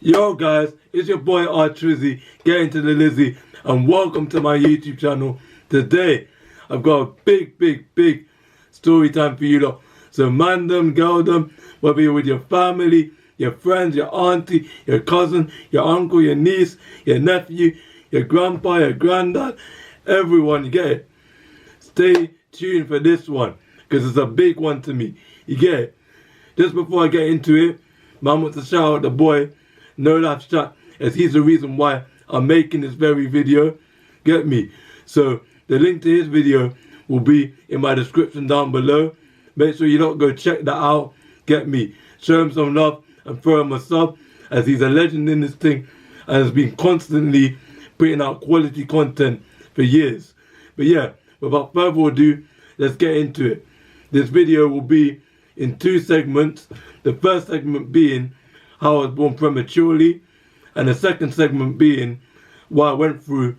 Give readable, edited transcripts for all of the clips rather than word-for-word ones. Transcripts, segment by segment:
Yo guys, it's your boy Artrizzy, getting to the Lizzie, and welcome to my YouTube channel. Today, I've got a big story time for you lot. So man them, girl them, whether you're with your family, your friends, your auntie, your cousin, your uncle, your niece, your nephew, your grandpa, your granddad, everyone, you get it? Stay tuned for this one, because it's a big one to me, you get it? Just before I get into it, man wants to shout out the boy, No Life Chat, as he's the reason why I'm making this very video, get me? So the link to his video will be in my description down below. Make sure you don't go check that out, get me? Show him some love and throw him a sub, as he's a legend in this thing and has been constantly putting out quality content for years. But yeah, without further ado, let's get into it. This video will be in two segments. The first segment being how I was born prematurely, and the second segment being what I went through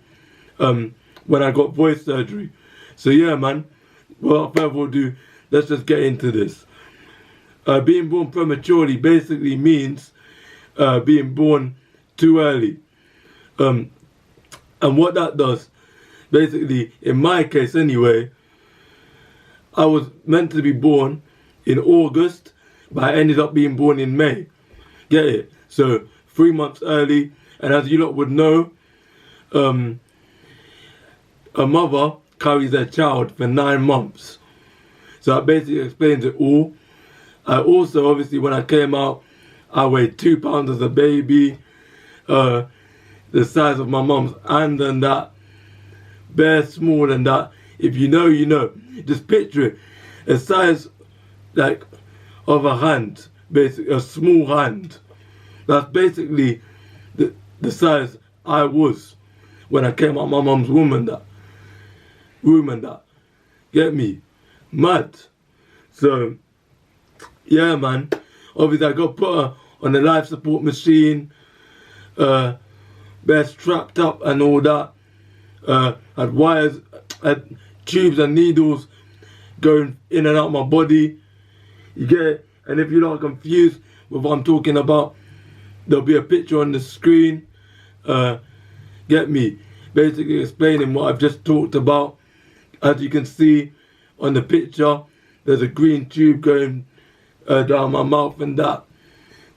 when I got voice surgery. So yeah, man, without further ado, let's just get into this. Being born prematurely basically means being born too early. And what that does, basically, in my case anyway, I was meant to be born in August, but I ended up being born in May. Get it? So 3 months early, and as you lot would know, a mother carries their child for 9 months. So that basically explains it all. I also, obviously, when I came out, I weighed 2 pounds as a baby, the size of my mum's hand and that, bare small and that. If you know, you know. Just picture it, a size like of a hand, basically a small hand. That's basically the size I was when I came out my mum's womb and that. Get me? Mad. So yeah, man. Obviously I got put her on the life support machine, bare strapped up and all that. Had wires, had tubes and needles going in and out my body. You get it? And if you're not confused with what I'm talking about, there'll be a picture on the screen. Get me? Basically explaining what I've just talked about. As you can see on the picture, there's a green tube going down my mouth and that.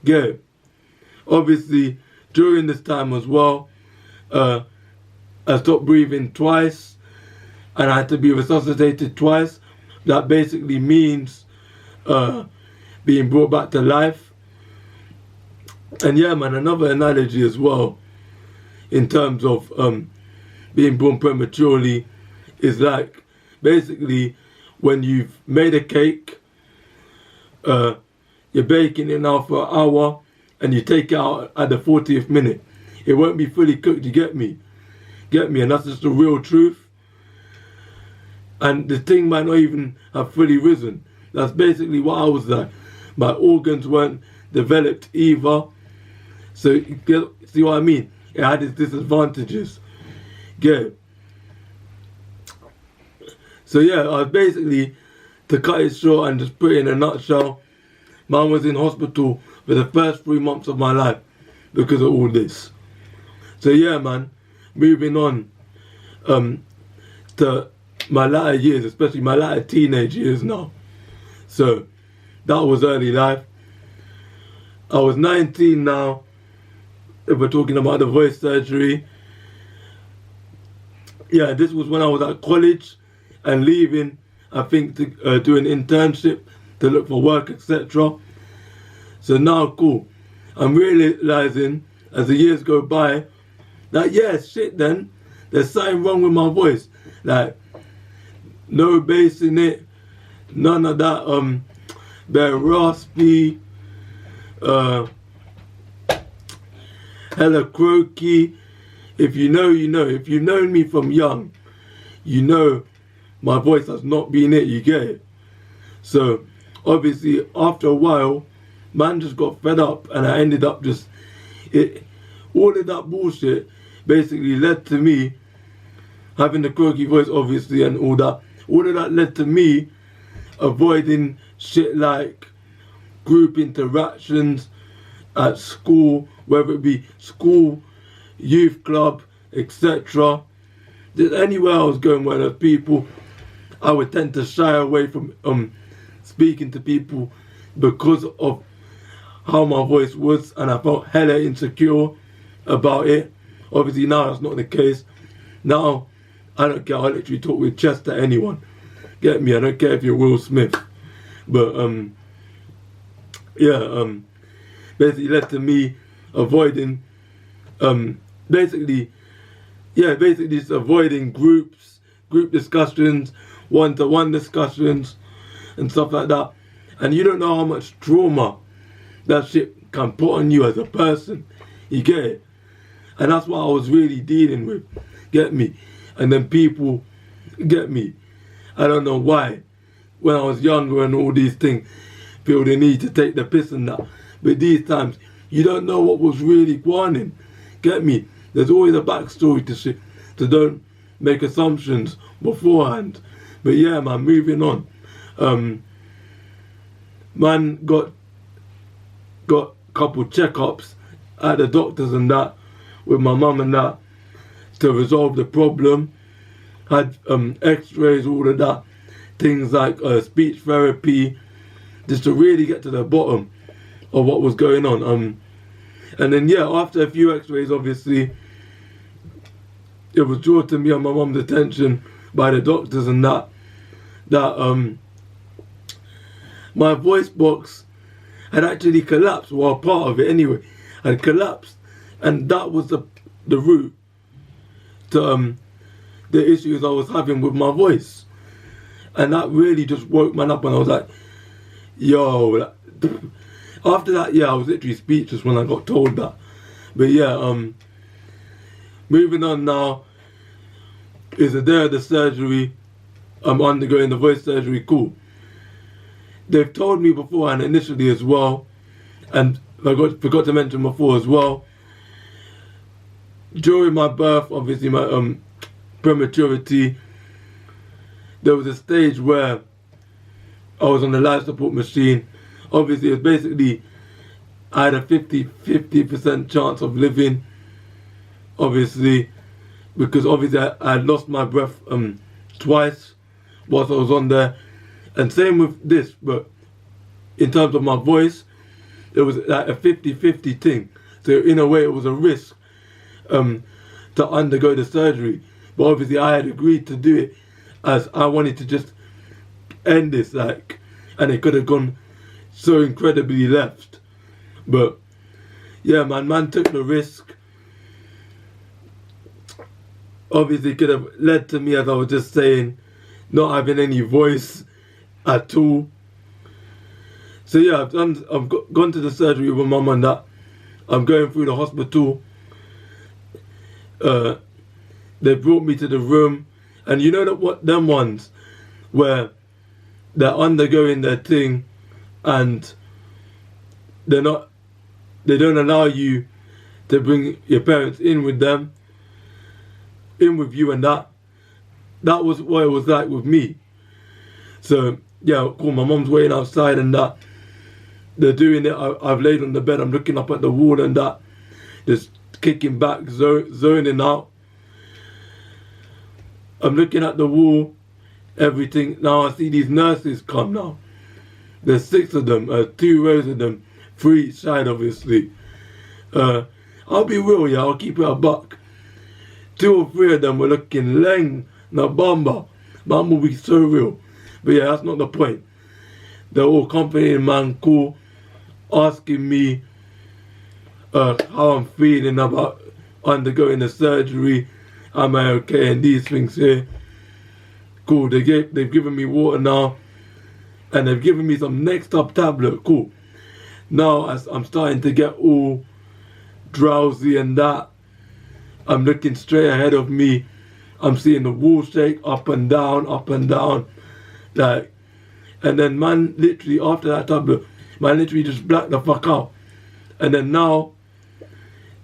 Get it? Obviously, during this time as well, I stopped breathing twice, and I had to be resuscitated twice. That basically means being brought back to life. And yeah, man, another analogy as well in terms of being born prematurely is like basically when you've made a cake, you're baking it now for an hour and you take it out at the 40th minute. It won't be fully cooked, you get me? Get me? And that's just the real truth. And the thing might not even have fully risen. That's basically what I was like. My organs weren't developed either. So, see what I mean? It had its disadvantages. Get it? So yeah, I was basically, to cut it short and just put it in a nutshell, man was in hospital for the first 3 months of my life because of all this. So yeah, man, moving on to my latter years, especially my latter teenage years now. So that was early life. I was 19 now, if we're talking about the voice surgery. Yeah, this was when I was at college and leaving, I think, to do an internship, to look for work, etc. So now, cool. I'm realizing as the years go by that, yeah, shit then, there's something wrong with my voice. Like, no bass in it, none of that, very raspy, hella croaky. If you know, you know. If you've known me from young, you know my voice has not been it, you get it? So, obviously, after a while, man just got fed up and I ended up just, all of that bullshit basically led to me having the croaky voice, obviously, and all that. All of that led to me avoiding shit like group interactions at school whether it be school, youth club, etc. Just anywhere I was going where there's people, I would tend to shy away from speaking to people because of how my voice was, and I felt hella insecure about it. Obviously now that's not the case. Now I don't care, I literally talk with chest to anyone. Get me? I don't care if you're Will Smith. But basically led to me avoiding basically just avoiding group discussions, one-to-one discussions and stuff like that. And you don't know how much trauma that shit can put on you as a person. You get it? And that's what I was really dealing with. Get me? And then people, get me? I don't know why. When I was younger and all these things, feel the need to take the piss and that. But these times, you don't know what was really going on. Get me? There's always a backstory to shit. So don't make assumptions beforehand. But yeah, man, moving on. Man got a couple checkups at the doctors and that with my mum and that to resolve the problem. Had x-rays, all of that. Things like speech therapy, just to really get to the bottom of what was going on. And then yeah, after a few x-rays, obviously, it was drawn to me and my mum's attention by the doctors and that my voice box had actually collapsed, well, part of it anyway, had collapsed. And that was the root to the issues I was having with my voice. And that really just woke man up, and I was like, yo, after that, yeah, I was literally speechless when I got told that. But yeah, moving on now, is the day of the surgery. I'm undergoing the voice surgery, cool. They've told me beforehand initially as well, and I forgot to mention before as well, during my birth, obviously my prematurity, there was a stage where I was on the life support machine. Obviously, it was basically, I had a 50% chance of living, obviously, because obviously I had lost my breath twice whilst I was on there. And same with this, but in terms of my voice, it was like a 50-50 thing. So in a way, it was a risk to undergo the surgery. But obviously, I had agreed to do it as I wanted to just end this, like, and it could have gone so incredibly left. But yeah, man took the risk. Obviously, it could have led to me, as I was just saying, not having any voice at all. So yeah, I've gone to the surgery with my mum and that. I'm going through the hospital. They brought me to the room, and you know that what them ones where they're undergoing their thing, and they don't allow you to bring your parents in with you, and that was what it was like with me. So yeah, cool. My mum's waiting outside and that. They're doing it. I've laid on the bed. I'm looking up at the wall and that, just kicking back, zoning out. I'm looking at the wall, everything. Now I see these nurses come now. There's 6 of them, 2 rows of them, 3 each side, obviously. I'll be real, yeah, I'll keep it a buck. 2 or 3 of them were looking leng na bamba. Man will be so real. But yeah, that's not the point. They're all accompanying man, cool, asking me how I'm feeling about undergoing the surgery. Am I okay? And these things here. Cool, they've given me water now. And they've given me some next up tablet. Cool. Now as I'm starting to get all drowsy and that, I'm looking straight ahead of me. I'm seeing the wall shake up and down. Like, and then man literally after that tablet, man literally just blacked the fuck out. And then now,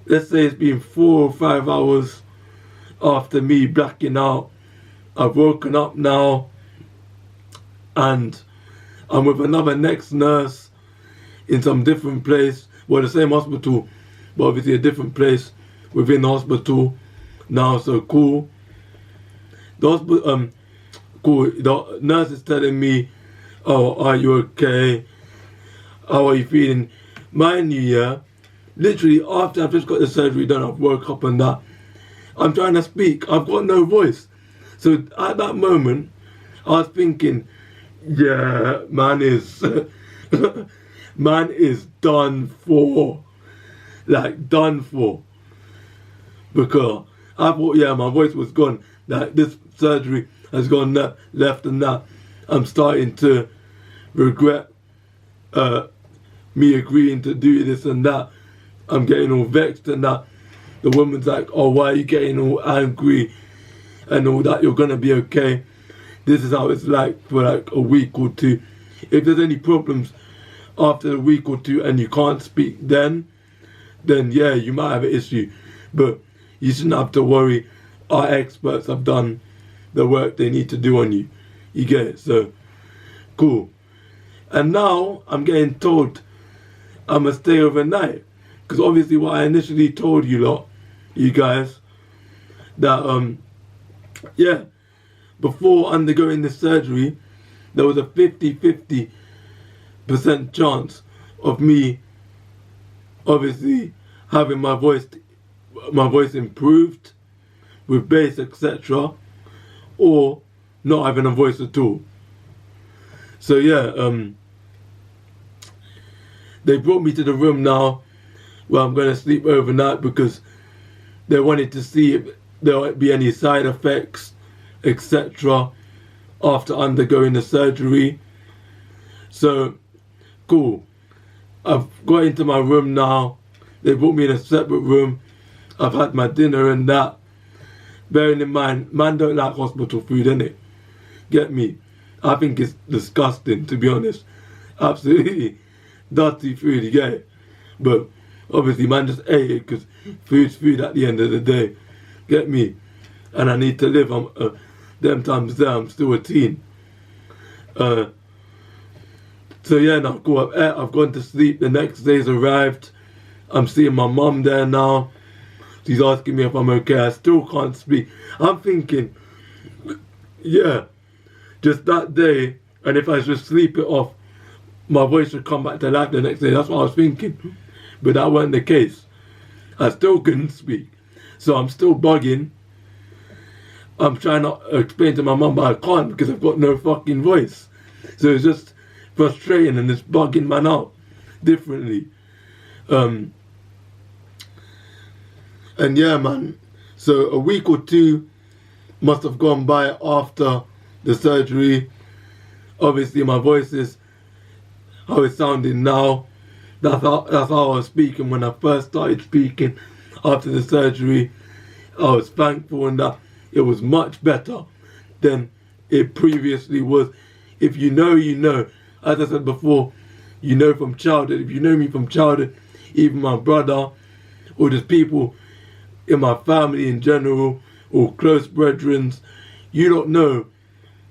let's say it's been 4 or 5 hours after me blacking out. I've woken up now, and I'm with another next nurse in some different place, well, the same hospital, but obviously a different place within the hospital now. So cool. The hospital, cool. The nurse is telling me, "Oh, are you okay? How are you feeling?" Mind you, yeah, literally after I've just got the surgery done, I've woke up and that. I'm trying to speak. I've got no voice. So at that moment, I was thinking, yeah, man is man is done for. Like done for. Because I thought, yeah, my voice was gone. Like this surgery has gone left and that. I'm starting to regret me agreeing to do this and that. I'm getting all vexed and that. The woman's like, "Oh, why are you getting all angry and all that? You're gonna be okay. This is how it's like for like a week or two. If there's any problems after a week or two and you can't speak then yeah, you might have an issue. But you shouldn't have to worry. Our experts have done the work they need to do on you. You get it? So, cool. And now I'm getting told I must stay overnight. Because obviously what I initially told you lot, you guys, that, yeah, before undergoing the surgery, there was a 50-50% chance of me obviously having my voice improved with bass, etc., or not having a voice at all. So yeah, they brought me to the room now where I'm going to sleep overnight because they wanted to see if there won't be any side effects, etc., after undergoing the surgery. So, cool. I've got into my room now. They put me in a separate room. I've had my dinner and that. Bearing in mind, man don't like hospital food, innit? Get me? I think it's disgusting, to be honest. Absolutely dirty food, you get it? But obviously, man just ate it because food's food at the end of the day. Get me? And I need to live. Them times there, I'm still a teen. So yeah, now cool. I've gone to sleep. The next day's arrived. I'm seeing my mum there now. She's asking me if I'm okay. I still can't speak. I'm thinking, yeah, just that day, and if I just sleep it off, my voice would come back to life the next day. That's what I was thinking. But that wasn't the case. I still couldn't speak. So I'm still bugging. I'm trying to explain to my mum, but I can't because I've got no fucking voice. So it's just frustrating and it's bugging man out differently. And yeah, man. So a week or two must have gone by after the surgery. Obviously, my voice is how it's sounding now. That's how I was speaking when I first started speaking after the surgery. I was thankful and that it was much better than it previously was. If you know, you know. As I said before, you know from childhood. If you know me from childhood, even my brother or just people in my family in general or close brethren, you don't know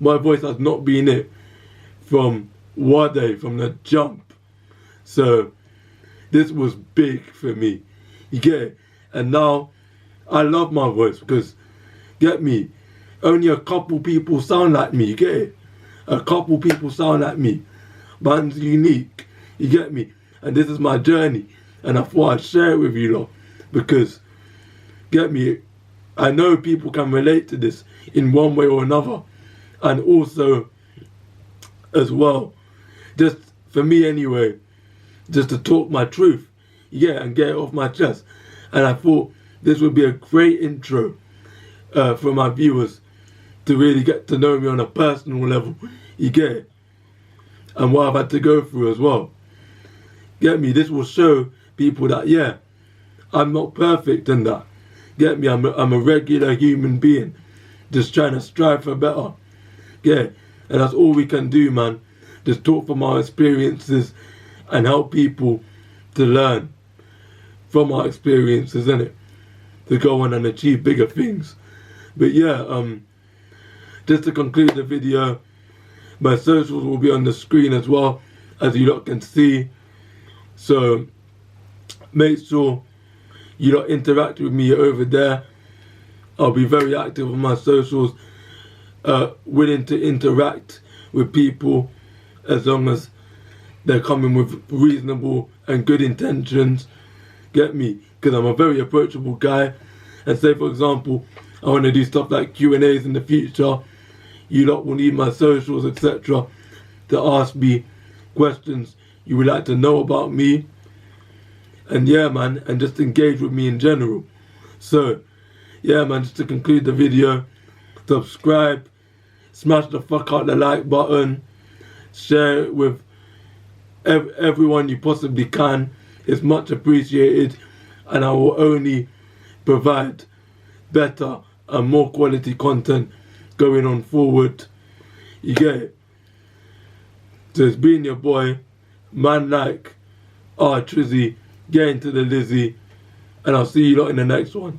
my voice has not been it from one day, from the jump. So this was big for me. You get it? And now I love my voice because, get me, only a couple people sound like me. You get it? A couple people sound like me. Man's unique. You get me? And this is my journey. And I thought I'd share it with you lot because, get me, I know people can relate to this in one way or another. And also, as well, just for me anyway, just to talk my truth, yeah, and get it off my chest. And I thought this would be a great intro for my viewers to really get to know me on a personal level, you get it? And what I've had to go through as well. Get me? This will show people that, yeah, I'm not perfect and that. Get me? I'm a regular human being just trying to strive for better. Yeah, and that's all we can do, man. Just talk from our experiences and help people to learn from our experiences, innit? To go on and achieve bigger things. But yeah, just to conclude the video, my socials will be on the screen as well, as you lot can see. So make sure you lot interact with me over there. I'll be very active on my socials, willing to interact with people as long as they're coming with reasonable and good intentions. Get me? Because I'm a very approachable guy. And say, for example, I want to do stuff like Q&As in the future. You lot will need my socials, etc. to ask me questions you would like to know about me. And yeah, man, and just engage with me in general. So, yeah, man, just to conclude the video, subscribe, smash the fuck out the like button, share it with everyone you possibly can. It's much appreciated, and I will only provide better and more quality content going on forward. You get it? So it's been your boy, man like R Trizzy, get into the Lizzie, and I'll see you lot in the next one.